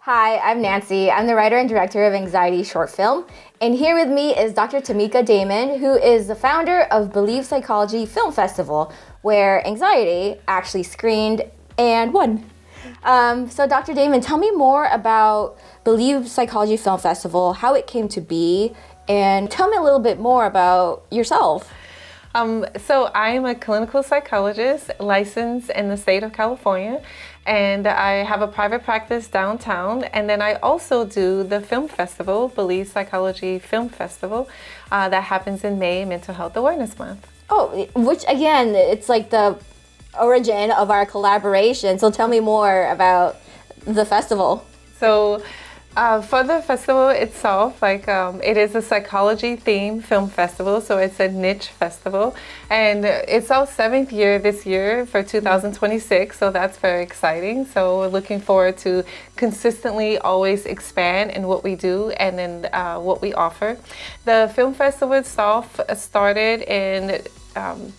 Hi, I'm Nancy. I'm the writer and director of Anxiety Short Film. And here with me is Dr. Tamika Damond, who is the founder of Believe Psychology Film Festival, where Anxiety actually screened and won. So Dr. Damond, tell me more about Believe Psychology Film Festival, how it came to be, and tell me a little bit more about yourself. So I'm a clinical psychologist licensed in the state of California, and I have a private practice downtown. And then I also do the film festival, Believe Psychology Film Festival, that happens in May, Mental Health Awareness Month. Oh, which again, it's like the origin of our collaboration. So tell me more about the festival. So for the festival itself, it is a psychology themed film festival, so it's a niche festival, and it's our 7th year this year for 2026, so that's very exciting. So we're looking forward to consistently always expand in what we do and in what we offer. The film festival itself started in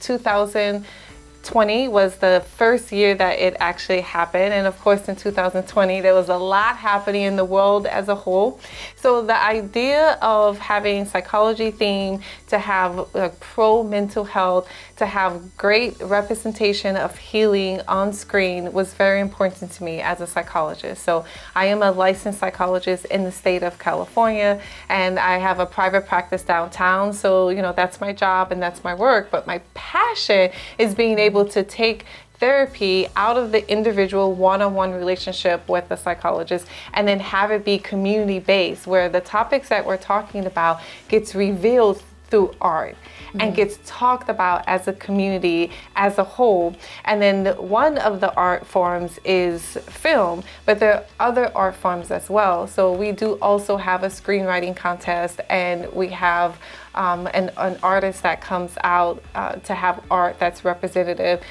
2020 was the first year that it actually happened, and of course in 2020 there was a lot happening in the world as a whole. So the idea of having psychology theme, to have pro mental health, to have great representation of healing on screen was very important to me as a psychologist. So I am a licensed psychologist in the state of California, and I have a private practice downtown, so that's my job and that's my work. But my passion is being able to take therapy out of the individual one-on-one relationship with the psychologist and then have it be community-based, where the topics that we're talking about gets revealed through art and gets talked about as a community as a whole. And then one of the art forms is film, but there are other art forms as well. So we do also have a screenwriting contest, and we have an artist that comes out to have art that's representative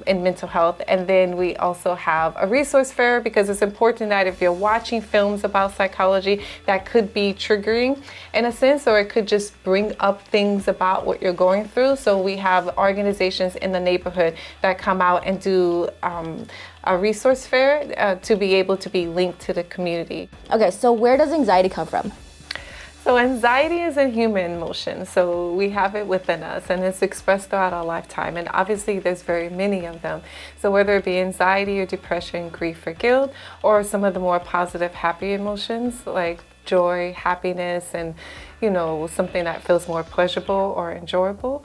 in mental health. And then we also have a resource fair, because it's important that if you're watching films about psychology, that could be triggering in a sense, or it could just bring up things about what you're going through. So we have organizations in the neighborhood that come out and do a resource fair to be able to be linked to the community. Okay, so where does anxiety come from? So anxiety is a human emotion, so we have it within us, and it's expressed throughout our lifetime, and obviously there's very many of them. So whether it be anxiety or depression, grief or guilt, or some of the more positive, happy emotions like joy, happiness, and something that feels more pleasurable or enjoyable,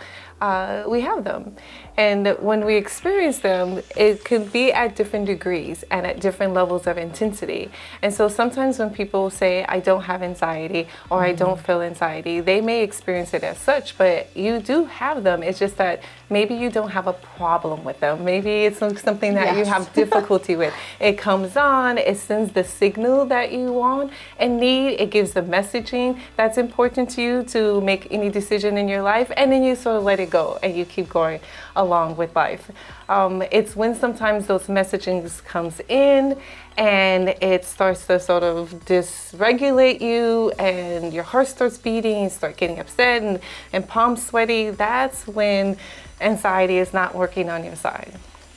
we have them. And when we experience them, it can be at different degrees and at different levels of intensity. And so sometimes when people say, I don't have anxiety, or I don't feel anxiety, they may experience it as such, but you do have them. It's just that maybe you don't have a problem with them. Maybe it's something that you have difficulty with. It comes on, it sends the signal that you want and need. It gives the messaging that's important to you to make any decision in your life, and then you sort of let it go and you keep going along with life. It's when sometimes those messagings comes in and it starts to sort of dysregulate you, and your heart starts beating, you start getting upset and palms sweaty. That's when anxiety is not working on your side.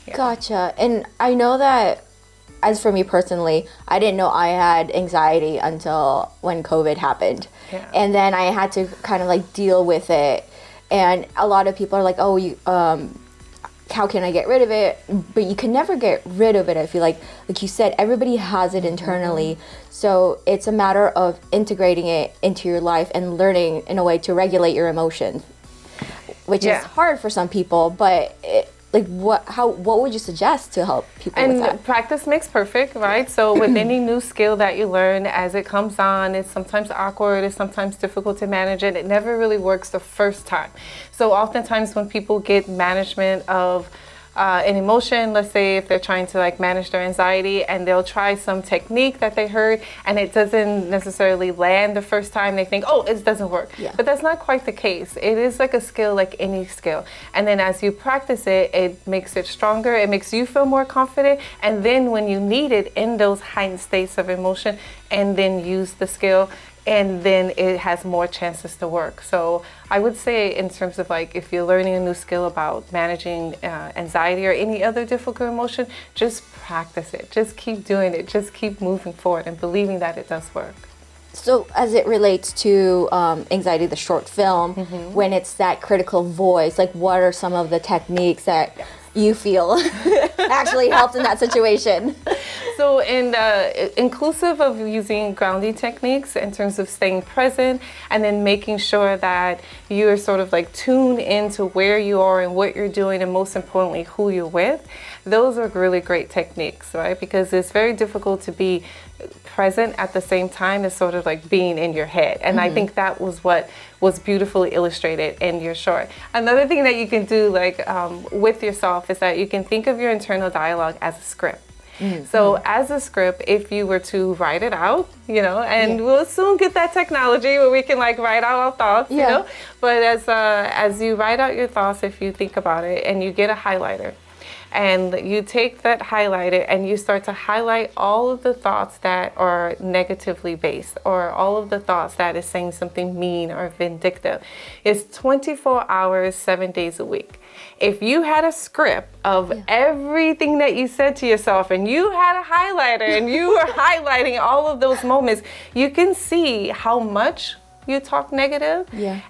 Yeah. Gotcha. And I know that, as for me personally, I didn't know I had anxiety until when COVID happened. Yeah. And then I had to kind of deal with it. And a lot of people are like, oh, how can I get rid of it? But you can never get rid of it. I feel like you said, everybody has it internally. So it's a matter of integrating it into your life and learning in a way to regulate your emotions, which is hard for some people. But what would you suggest to help people with that? And practice makes perfect, right? So with any new skill that you learn, as it comes on, it's sometimes awkward, it's sometimes difficult to manage it. It never really works the first time. So oftentimes when people get management of an emotion, let's say if they're trying to manage their anxiety, and they'll try some technique that they heard and it doesn't necessarily land the first time, they think, oh, it doesn't work. Yeah. But that's not quite the case. It is like a skill, like any skill. And then as you practice it, it makes it stronger, it makes you feel more confident, and then when you need it in those heightened states of emotion and then use the skill, and then it has more chances to work. So I would say, in terms of like, if you're learning a new skill about managing anxiety or any other difficult emotion, just practice it. Just keep doing it. Just keep moving forward and believing that it does work. So as it relates to anxiety, the short film, when it's that critical voice, like what are some of the techniques that you feel actually helped in that situation? So inclusive of using grounding techniques in terms of staying present, and then making sure that you're sort of like tuned into where you are and what you're doing, and most importantly, who you're with. Those are really great techniques, right? Because it's very difficult to be present at the same time as sort of like being in your head. And I think that was what was beautifully illustrated in your short. Another thing that you can do with yourself is that you can think of your internal dialogue as a script. So as a script, if you were to write it out, and we'll soon get that technology where we can like write out our thoughts, but as you write out your thoughts, if you think about it and you get a highlighter, and you take that highlighter and you start to highlight all of the thoughts that are negatively based, or all of the thoughts that is saying something mean or vindictive. It's 24 hours, 7 days a week. If you had a script of everything that you said to yourself, and you had a highlighter and you were highlighting all of those moments, you can see how much you talk negative,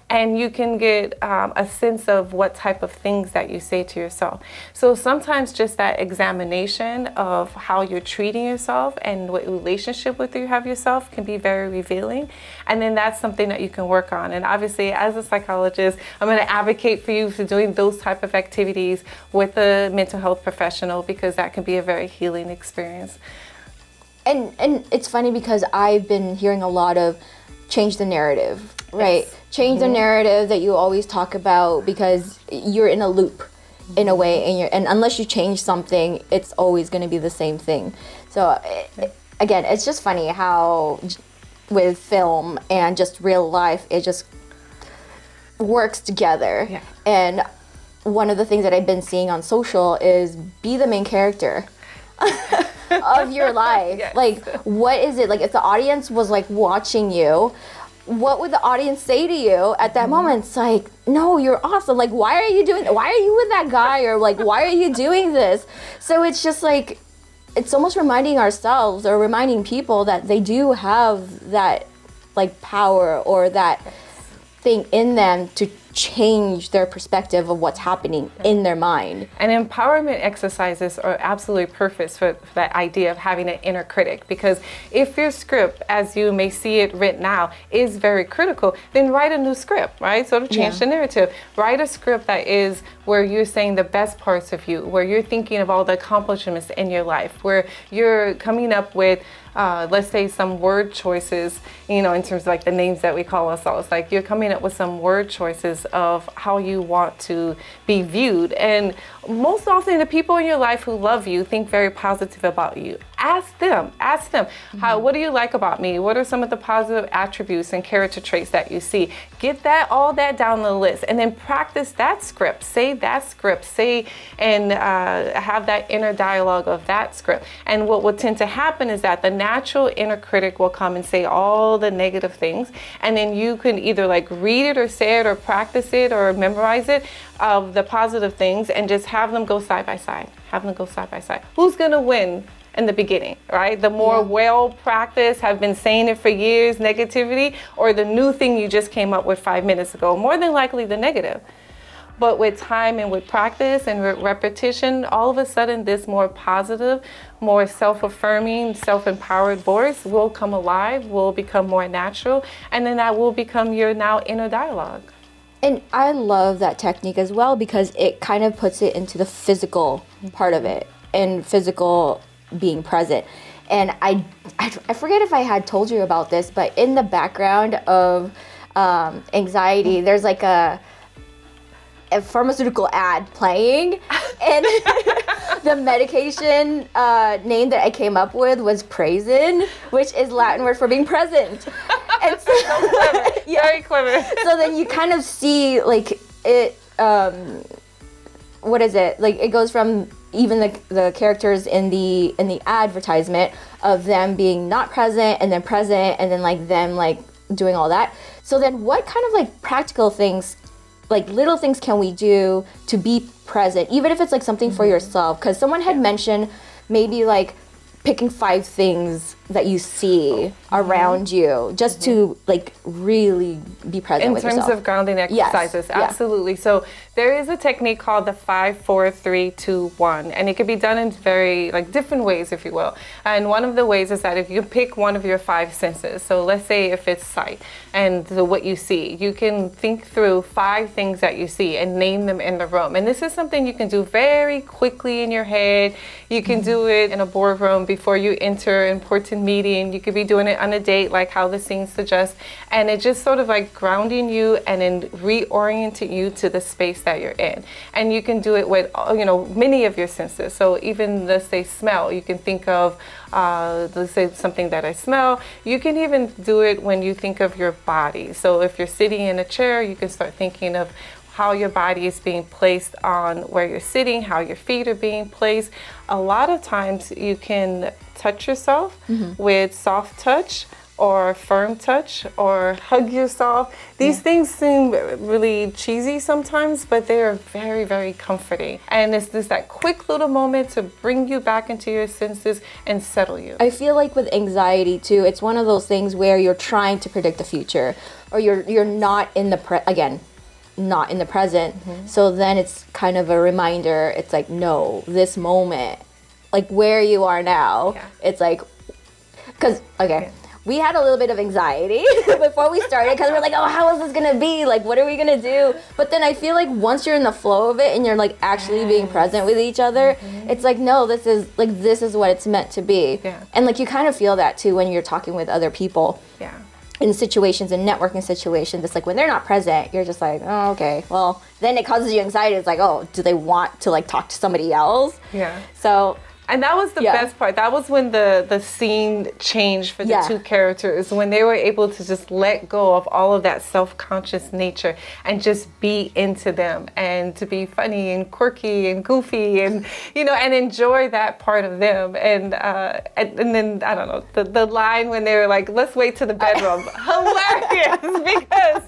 and you can get a sense of what type of things that you say to yourself. So sometimes just that examination of how you're treating yourself and what relationship with you have yourself can be very revealing. And then that's something that you can work on. And obviously, as a psychologist, I'm going to advocate for you for doing those type of activities with a mental health professional, because that can be a very healing experience. And it's funny because I've been hearing a lot of change the narrative, right? Yes. Change the narrative that you always talk about, because you're in a loop in a way, and unless you change something, it's always going to be the same thing. So again, it's just funny how with film and just real life, it just works together. Yeah. And one of the things that I've been seeing on social is be the main character of your life. Yes. Like, what is it? Like, if the audience was like watching you, what would the audience say to you at that moment? It's like, no, you're awesome. Like, why are you doing that? Why are you with that guy? Or like, why are you doing this? So it's just like, it's almost reminding ourselves or reminding people that they do have that like power or that thing in them to change their perspective of what's happening in their mind. And empowerment exercises are absolutely perfect for that idea of having an inner critic, because if your script, as you may see it written now, is very critical, then write a new script, right? Sort of change the narrative. Write a script that is where you're saying the best parts of you, where you're thinking of all the accomplishments in your life, where you're coming up with let's say some word choices, in terms of like the names that we call ourselves. Like, you're coming up with some word choices of how you want to be viewed. And most often the people in your life who love you think very positive about you. Ask them, what do you like about me? What are some of the positive attributes and character traits that you see? Get all that down the list, and then practice that script. Say that script, and have that inner dialogue of that script. And what will tend to happen is that the natural inner critic will come and say all the negative things, and then you can either like read it or say it or practice it or memorize it of the positive things, and just have them go side by side. Who's gonna win in the beginning, right? The more well practiced, have been saying it for years, negativity, or the new thing you just came up with 5 minutes ago? More than likely the negative. But with time and with practice and with repetition, all of a sudden this more positive, more self-affirming, self-empowered voice will come alive, will become more natural, and then that will become your now inner dialogue. And I love that technique as well, because it kind of puts it into the physical part of it, and physical being present. And I forget if I had told you about this, but in the background of anxiety, there's like a pharmaceutical ad playing, and the medication name that I came up with was Praisen, which is Latin word for being present. And so, so clever. Very clever. So then you kind of see like it, what is it? Like, it goes from even the characters in the advertisement of them being not present, and then present, and then like them like doing all that. So then what kind of like practical things, like little things can we do to be present, even if it's like something for yourself? Because someone had mentioned maybe like picking 5 things that you see around you just to like really be present with yourself. In terms of grounding exercises, Yes. absolutely. So there is a technique called the 5, 4, 3, 2, 1, and it can be done in very like different ways, if you will. And one of the ways is that if you pick one of your 5 senses, so let's say if it's sight and what you see, you can think through 5 things that you see and name them in the room. And this is something you can do very quickly in your head. You can do it in a boardroom before you enter an important meeting. You could be doing it on a date, like how the scene suggests, and it just sort of like grounding you and then reorienting you to the space that you're in. And you can do it with, you know, many of your senses. So even let's say smell, you can think of, let's say something that I smell. You can even do it when you think of your body. So if you're sitting in a chair, you can start thinking of how your body is being placed on where you're sitting, how your feet are being placed. A lot of times you can touch yourself with soft touch or firm touch or hug yourself. These things seem really cheesy sometimes, but they are very, very comforting. And it's just that quick little moment to bring you back into your senses and settle you. I feel like with anxiety too, it's one of those things where you're trying to predict the future, or you're not in the not in the present. So then it's kind of a reminder. It's like, no, this moment, like where you are now, it's like, because we had a little bit of anxiety before we started, because we're like, oh, how is this gonna be? Like, what are we gonna do? But then I feel like once you're in the flow of it and you're like actually being present with each other, it's like, no, this is what it's meant to be. And like you kind of feel that too when you're talking with other people. In situations, in networking situations, it's like when they're not present, you're just like, oh, okay. Well, then it causes you anxiety. It's like, oh, do they want to like talk to somebody else? So. And that was the best part. That was when the scene changed for the 2 characters, when they were able to just let go of all of that self-conscious nature and just be into them and to be funny and quirky and goofy and, you know, and enjoy that part of them. And then, I don't know, the line when they were like, let's wait to the bedroom. Hilarious, because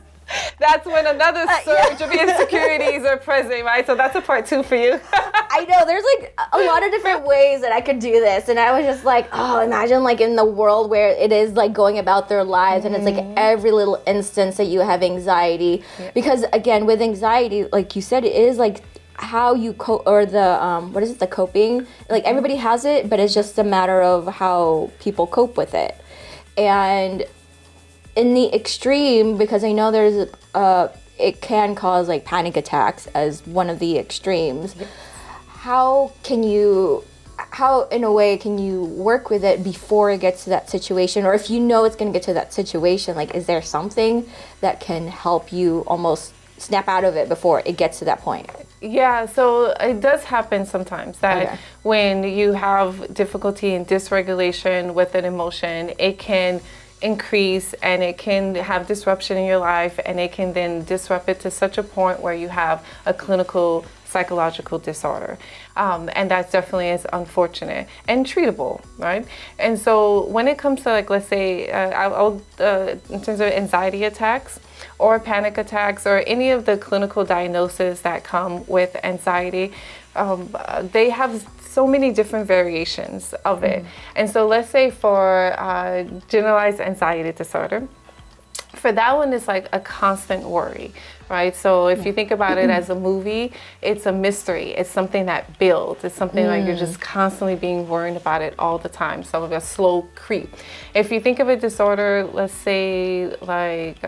that's when another surge of insecurities are present, right? So that's a part 2 for you. I know, there's like a lot of different ways that I could do this. And I was just like, oh, imagine like in the world where it is like going about their lives and it's like every little instance that you have anxiety. Because again, with anxiety, like you said, it is like how you cope, or the, the coping. Like everybody has it, but it's just a matter of how people cope with it. And in the extreme, because I know there's it can cause like panic attacks as one of the extremes. How in a way can you work with it before it gets to that situation? Or if you know it's going to get to that situation, like is there something that can help you almost snap out of it before it gets to that point? Yeah, so it does happen sometimes that when you have difficulty in dysregulation with an emotion, it can increase and it can have disruption in your life, and it can then disrupt it to such a point where you have a clinical psychological disorder. And that definitely is unfortunate and treatable, right? And so when it comes to like, let's say, in terms of anxiety attacks or panic attacks or any of the clinical diagnoses that come with anxiety, they have so many different variations of it. And so let's say for generalized anxiety disorder, for that one, it's like a constant worry, right? So if you think about it as a movie, it's a mystery. It's something that builds. It's something like you're just constantly being worried about it all the time. So a slow creep. If you think of a disorder, let's say like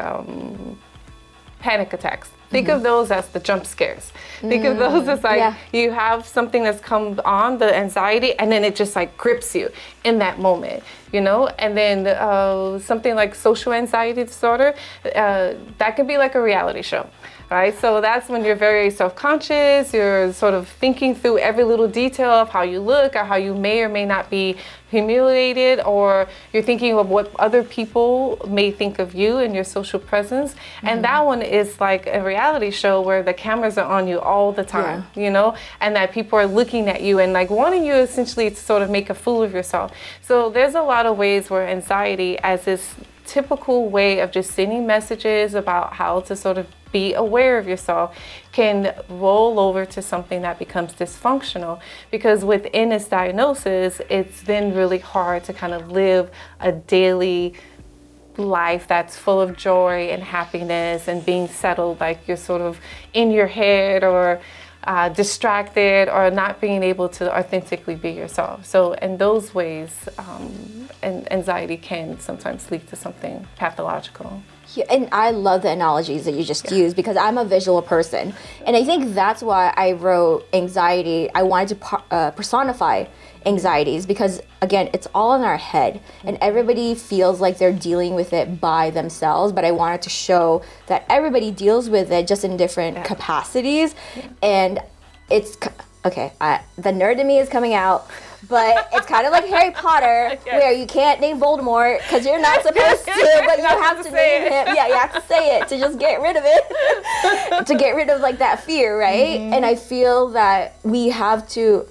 panic attacks, think of those as the jump scares. Think of those as like you have something that's come on, the anxiety, and then it just like grips you in that moment, you know? And then something like social anxiety disorder, that could be like a reality show. Right? So that's when you're very self-conscious, you're sort of thinking through every little detail of how you look or how you may or may not be humiliated, or you're thinking of what other people may think of you and your social presence. And that one is like a reality show where the cameras are on you all the time, you know, and that people are looking at you and like wanting you essentially to sort of make a fool of yourself. So there's a lot of ways where anxiety, as this typical way of just sending messages about how to sort of be aware of yourself can roll over to something that becomes dysfunctional, because within this diagnosis, it's then really hard to kind of live a daily life that's full of joy and happiness and being settled, like you're sort of in your head or distracted or not being able to authentically be yourself. So in those ways, anxiety can sometimes lead to something pathological. Yeah, and I love the analogies that you just used, because I'm a visual person. And I think that's why I wrote anxiety. I wanted to personify anxieties, because again, it's all in our head and everybody feels like they're dealing with it by themselves, but I wanted to show that everybody deals with it just in different capacities. And it's okay, the nerd in me is coming out, but it's kind of like Harry Potter, where you can't name Voldemort because you're not supposed to, but you have to name him. Yeah, you have to say it to just get rid of it, to get rid of like that fear, right? And I feel that we have to,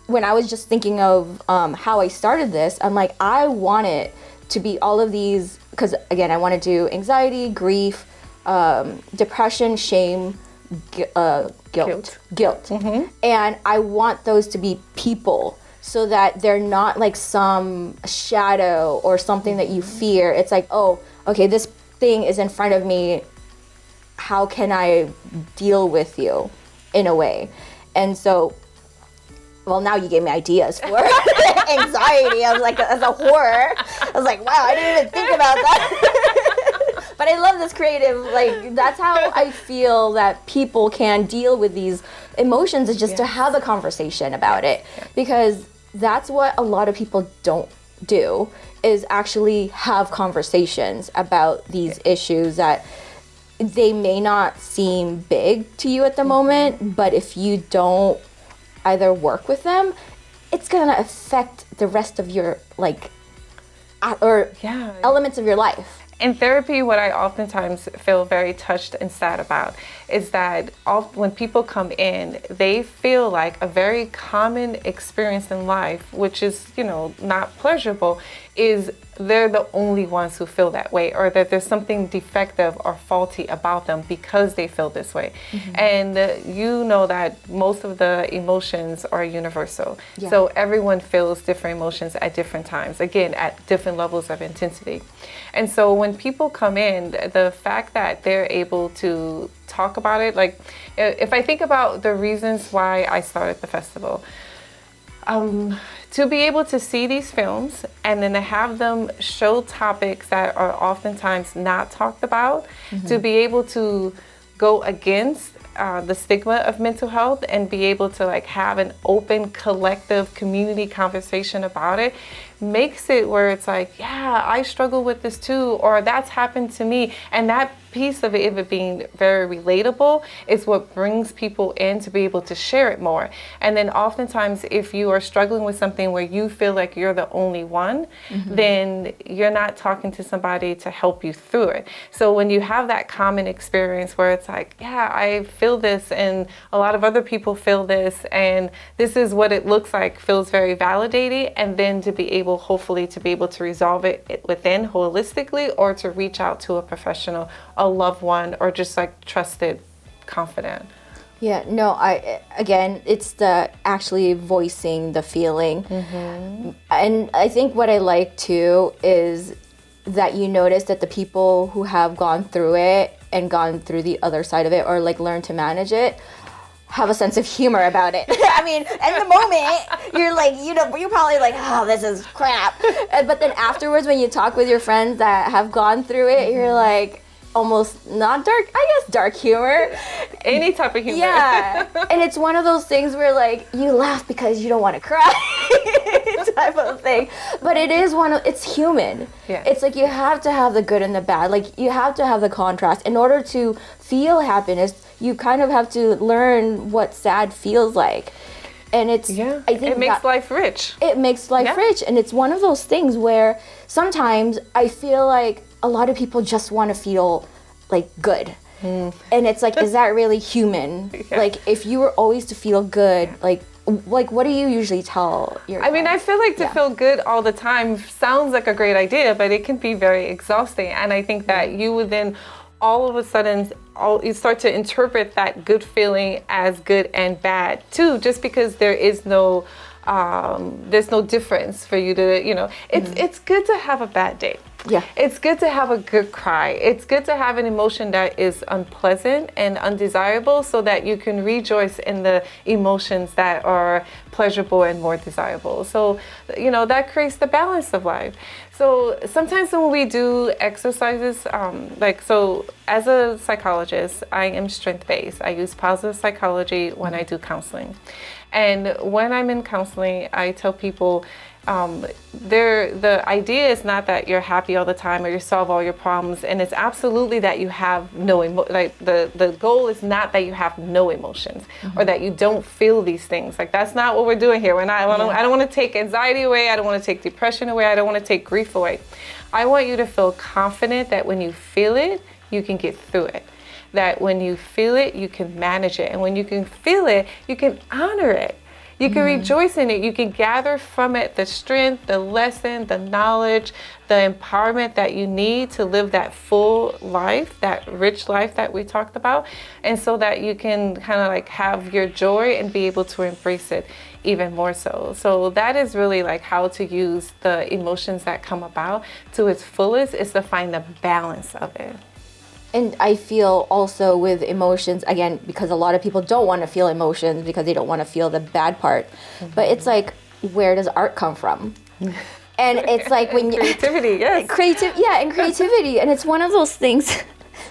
when I was just thinking of how I started this, I'm like, I want it to be all of these, because again, I want to do anxiety, grief, depression, shame, guilt. And I want those to be people, so that they're not like some shadow or something that you fear. It's like, oh, okay, this thing is in front of me. How can I deal with you in a way? And so, well, now you gave me ideas for anxiety. I was like, as a horror, I was like, wow, I didn't even think about that. But I love this creative, like, that's how I feel that people can deal with these emotions, is just to have a conversation about it. Because that's what a lot of people don't do, is actually have conversations about these issues that they may not seem big to you at the moment, but if you don't either work with them, it's gonna affect the rest of your elements of your life. In therapy, what I oftentimes feel very touched and sad about is that when people come in, they feel like a very common experience in life, which is, not pleasurable, is they're the only ones who feel that way, or that there's something defective or faulty about them because they feel this way. And you know that most of the emotions are universal. So everyone feels different emotions at different times, again, at different levels of intensity. And so when people come in, the fact that they're able to talk about it, like if I think about the reasons why I started the festival, to be able to see these films and then to have them show topics that are oftentimes not talked about, to be able to go against the stigma of mental health and be able to have an open, collective community conversation about it, makes it where it's like, yeah, I struggle with this too, or that's happened to me. And that piece of it being very relatable is what brings people in to be able to share it more. And then oftentimes, if you are struggling with something where you feel like you're the only one, then you're not talking to somebody to help you through it. So when you have that common experience where it's like, yeah, I feel this and a lot of other people feel this, and this is what it looks like, feels very validating, and then to be able, hopefully, to be able to resolve it within holistically, or to reach out to a professional, a loved one, or just trusted, confident. Yeah, no, again, it's the actually voicing the feeling. And I think what I like too is that you notice that the people who have gone through it and gone through the other side of it, or learn to manage it, have a sense of humor about it. I mean, in the moment, you're you're probably like, oh, this is crap. But then afterwards, when you talk with your friends that have gone through it, you're like, almost not dark, I guess dark humor. Any type of humor. Yeah. And it's one of those things where you laugh because you don't want to cry type of thing. But it is it's human. Yeah. It's you have to have the good and the bad. You have to have the contrast. In order to feel happiness, you kind of have to learn what sad feels like. And I think it makes life rich. It makes life rich. And it's one of those things where sometimes I feel like a lot of people just want to feel good. And it's is that really human? If you were always to feel good, like, what do you usually tell your I mean, I clients? feel like to feel good all the time sounds like a great idea, but it can be very exhausting. And I think that you would then all of a sudden, you start to interpret that good feeling as good and bad too, just because there's no difference for you to, it's good to have a bad day. Yeah. It's good to have a good cry. It's good to have an emotion that is unpleasant and undesirable so that you can rejoice in the emotions that are pleasurable and more desirable. So, that creates the balance of life. So sometimes when we do exercises, so as a psychologist, I am strength-based. I use positive psychology when I do counseling. And when I'm in counseling, I tell people, the idea is not that you're happy all the time or you solve all your problems, and it's absolutely that you have no the goal is not that you have no emotions or that you don't feel these things. Like, that's not what we're doing here. I don't want to take anxiety away. I don't want to take depression away. I don't want to take grief away. I want you to feel confident that when you feel it, you can get through it. That when you feel it, you can manage it. And when you can feel it, you can honor it. You can rejoice in it. You can gather from it the strength, the lesson, the knowledge, the empowerment that you need to live that full life, that rich life that we talked about. And so that you can kind of like have your joy and be able to embrace it even more so. So that is really like how to use the emotions that come about to its fullest, is to find the balance of it. And I feel also with emotions, again, because a lot of people don't want to feel emotions because they don't want to feel the bad part. But it's like, where does art come from? And it's like when creativity, yes. And creativity. And it's one of those things.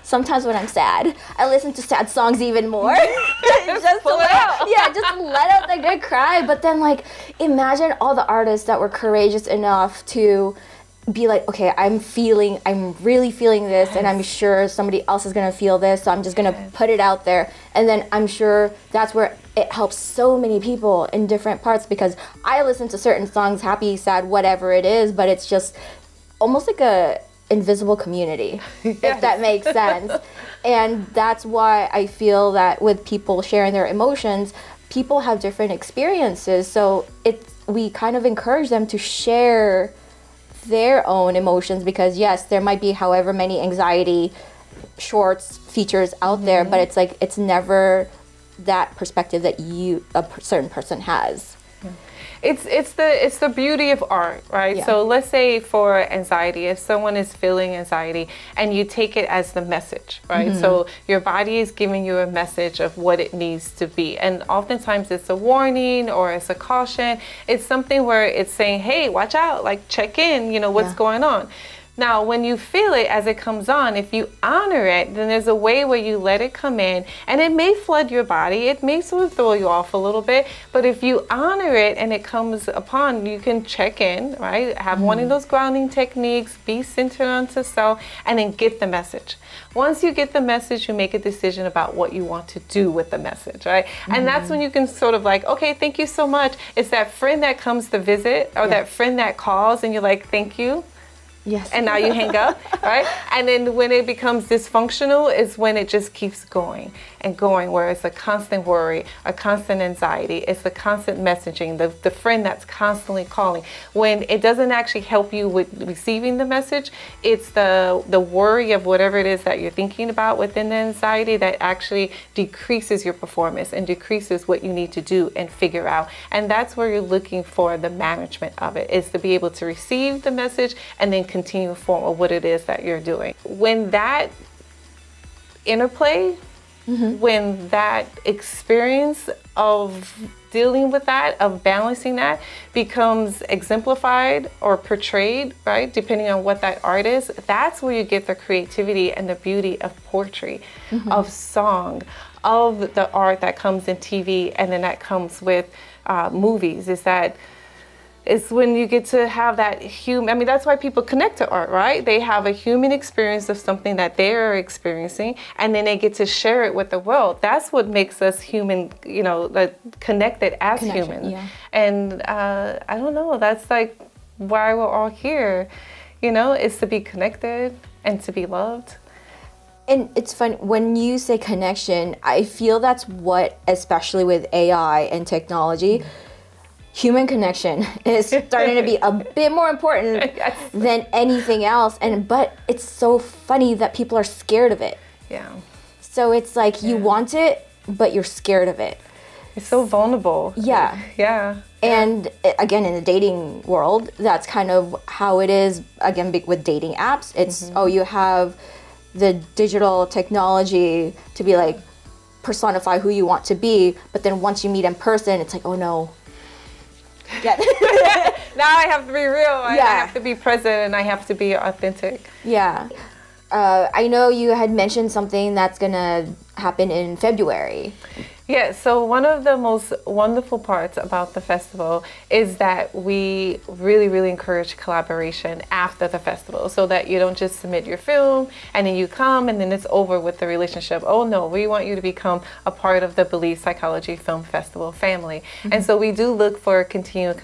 Sometimes when I'm sad, I listen to sad songs even more. just to let out the good cry. But then, like, imagine all the artists that were courageous enough to be like, okay, I'm really feeling this, and I'm sure somebody else is gonna feel this, so I'm just gonna put it out there. And then I'm sure that's where it helps so many people in different parts, because I listen to certain songs, happy, sad, whatever it is, but it's just almost like a invisible community, if that makes sense. And that's why I feel that with people sharing their emotions, people have different experiences, so we kind of encourage them to share their own emotions, because yes, there might be however many anxiety shorts features out there, but it's like, it's never that perspective that a certain person has. It's the beauty of art, right? Yeah. So let's say for anxiety, if someone is feeling anxiety and you take it as the message, right? So your body is giving you a message of what it needs to be. And oftentimes it's a warning or it's a caution. It's something where it's saying, hey, watch out, like check in, what's going on. Now, when you feel it as it comes on, if you honor it, then there's a way where you let it come in, and it may flood your body. It may sort of throw you off a little bit, but if you honor it and it comes upon, you can check in, right? Have one of those grounding techniques, be centered onto self, and then get the message. Once you get the message, you make a decision about what you want to do with the message, right? And that's when you can sort of like, okay, thank you so much. It's that friend that comes to visit, or that friend that calls, and you're like, thank you. Yes. And now you hang up, right? And then when it becomes dysfunctional is when it just keeps going and going, where it's a constant worry, a constant anxiety, it's the constant messaging, the friend that's constantly calling. When it doesn't actually help you with receiving the message, it's the worry of whatever it is that you're thinking about within the anxiety that actually decreases your performance and decreases what you need to do and figure out. And that's where you're looking for the management of it, is to be able to receive the message and then continue forward what it is that you're doing. When that interplay, when that experience of dealing with that, of balancing that, becomes exemplified or portrayed, right, depending on what that art is, that's where you get the creativity and the beauty of poetry, of song, of the art that comes in TV, and then that comes with movies, is that it's when you get to have that human, I mean, that's why people connect to art, right? They have a human experience of something that they're experiencing, and then they get to share it with the world. That's what makes us human, connected as humans. Yeah. And I don't know, that's like why we're all here, is to be connected and to be loved. And it's fun when you say connection, I feel that's what, especially with AI and technology, human connection is starting to be a bit more important than anything else. But it's so funny that people are scared of it. Yeah. So it's like you want it, but you're scared of it. It's so vulnerable. Yeah. Yeah. And again, in the dating world, that's kind of how it is, again, with dating apps. It's, you have the digital technology to be like, personify who you want to be. But then once you meet in person, it's like, oh no. Yeah. Now I have to be real. I have to be present and I have to be authentic. Yeah. I know you had mentioned something that's going to happen in February. Yeah, so one of the most wonderful parts about the festival is that we really, really encourage collaboration after the festival, so that you don't just submit your film and then you come and then it's over with the relationship. Oh no, we want you to become a part of the Believe Psychology Film Festival family. And so we do look for continued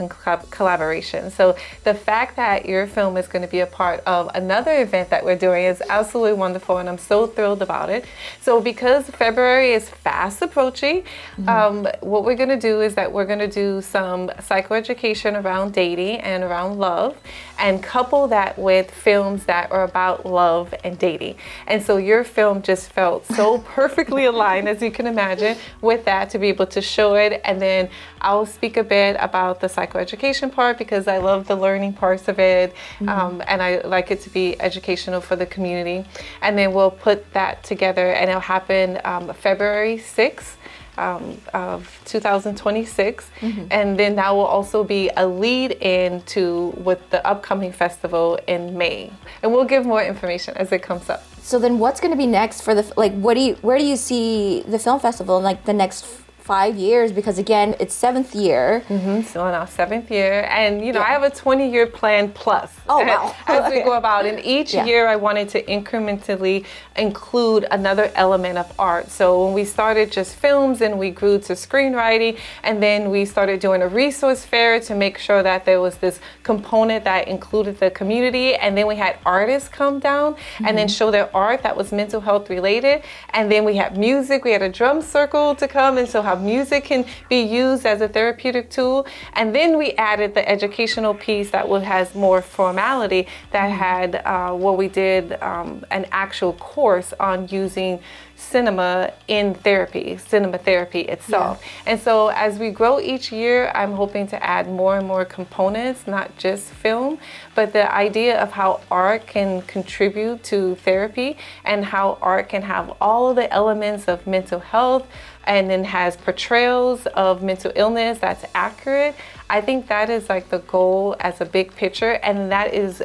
collaboration. So the fact that your film is going to be a part of another event that we're doing is absolutely wonderful, and I'm so thrilled about it. So because February is fast approaching, what we're going to do is that we're going to do some psychoeducation around dating and around love, and couple that with films that are about love and dating. And so your film just felt so perfectly aligned, as you can imagine, with that, to be able to show it. And then I'll speak a bit about the psychoeducation part, because I love the learning parts of it, and I like it to be educational for the community. And then we'll put that together, and it'll happen February 6th. Of 2026, and then that will also be a lead in to with the upcoming festival in May, and we'll give more information as it comes up. So then what's going to be next for the, where do you see the film festival in like the next 5 years? Because again, it's 7th year. So in our 7th year, and I have a 20-year plan plus. Oh wow! As we go about, and each year I wanted to incrementally include another element of art. So when we started just films, and we grew to screenwriting, and then we started doing a resource fair to make sure that there was this component that included the community, and then we had artists come down and then show their art that was mental health related, and then we had music. We had a drum circle to come, and so how music can be used as a therapeutic tool. And then we added the educational piece that has more formality, that had what we did an actual course on using cinema in therapy, cinema therapy itself. And so as we grow each year, I'm hoping to add more and more components, not just film, but the idea of how art can contribute to therapy, and how art can have all of the elements of mental health, and then has portrayals of mental illness that's accurate. I think that is like the goal as a big picture, and that is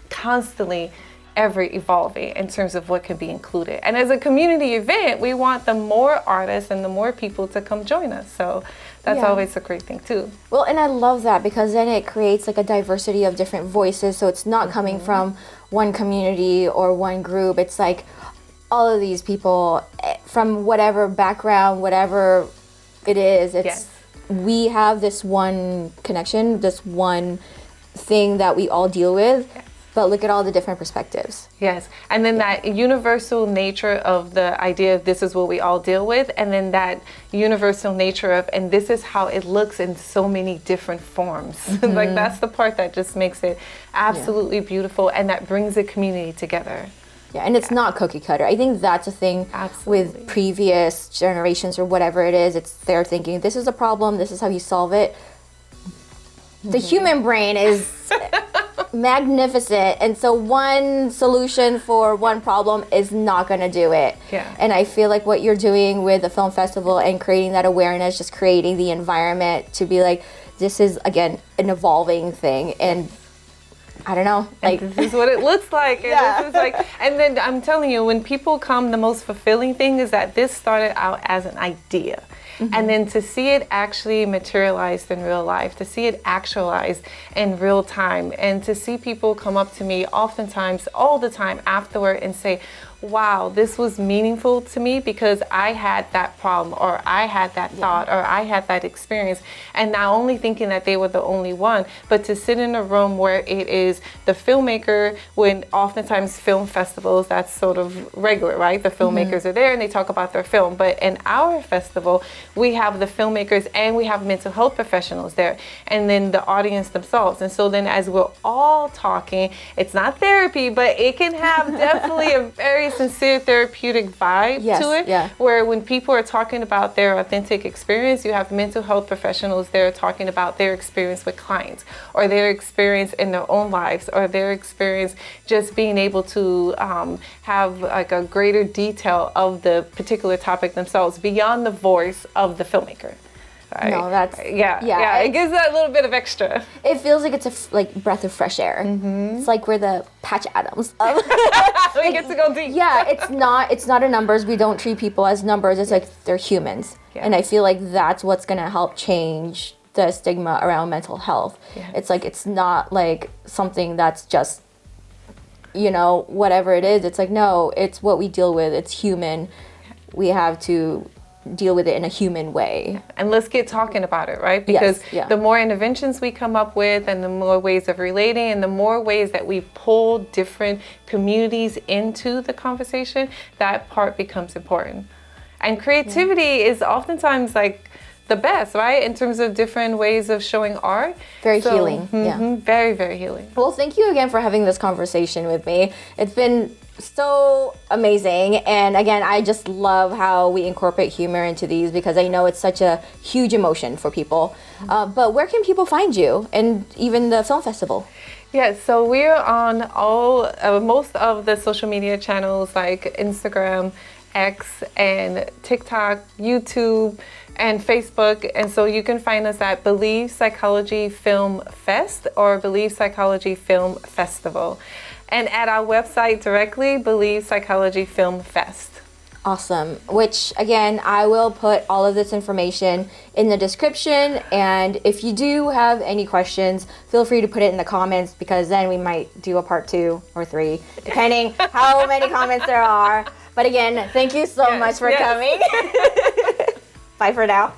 constantly ever evolving in terms of what can be included. And as a community event, we want the more artists and the more people to come join us. So that's always a great thing too. Well, and I love that, because then it creates like a diversity of different voices. So it's not coming from one community or one group. It's like all of these people from whatever background, whatever it is. It's we have this one connection, this one thing that we all deal with. But look at all the different perspectives. Yes, and then that universal nature of the idea of this is what we all deal with, and then that universal nature of, and this is how it looks in so many different forms. Like that's the part that just makes it absolutely beautiful, and that brings the community together. Yeah, and it's not cookie cutter. I think that's a thing with previous generations or whatever it is. It's they're thinking, this is a problem, this is how you solve it. The human brain is magnificent, and so one solution for one problem is not going to do it. And I feel like what you're doing with the film festival and creating that awareness, just creating the environment to be like, this is again an evolving thing, and I don't know, like this is what it looks like. And this is like, and then I'm telling you, when people come, the most fulfilling thing is that this started out as an idea. And then to see it actually materialized in real life, to see it actualized in real time, and to see people come up to me oftentimes, all the time afterward, and say, wow, this was meaningful to me because I had that problem, or I had that thought, or I had that experience. And not only thinking that they were the only one, but to sit in a room where it is the filmmaker, when oftentimes film festivals, that's sort of regular, right? The filmmakers are there and they talk about their film. But in our festival, we have the filmmakers and we have mental health professionals there, and then the audience themselves. And so then as we're all talking, it's not therapy, but it can have definitely a very sincere therapeutic vibe to it, where when people are talking about their authentic experience, you have mental health professionals there talking about their experience with clients, or their experience in their own lives, or their experience just being able to have like a greater detail of the particular topic themselves beyond the voice of the filmmaker. Right? No, that's it gives that little bit of extra. It feels like it's a breath of fresh air. It's like we're the Patch Adams of we get to go deep. It's not a numbers. We don't treat people as numbers. It's like they're humans. And I feel like that's what's gonna help change the stigma around mental health. It's like, it's not like something that's just, whatever it is. It's like, no, it's what we deal with. It's human. We have to deal with it in a human way. And let's get talking about it, right? Because the more interventions we come up with, and the more ways of relating, and the more ways that we pull different communities into the conversation, that part becomes important. And creativity is oftentimes like the best, right? In terms of different ways of showing art. Very healing. Very, very healing. Well, thank you again for having this conversation with me. It's been so amazing. And again, I just love how we incorporate humor into these, because I know it's such a huge emotion for people. But where can people find you, and even the film festival? So we're on most of the social media channels like Instagram, X, and TikTok, YouTube, and Facebook. And so you can find us at Believe Psychology Film Fest or Believe Psychology Film Festival. And at our website directly, Believe Psychology Film Fest. Awesome. Which, again, I will put all of this information in the description. And if you do have any questions, feel free to put it in the comments, because then we might do a part 2 or 3, depending how many comments there are. But again, thank you so much for coming. Bye for now.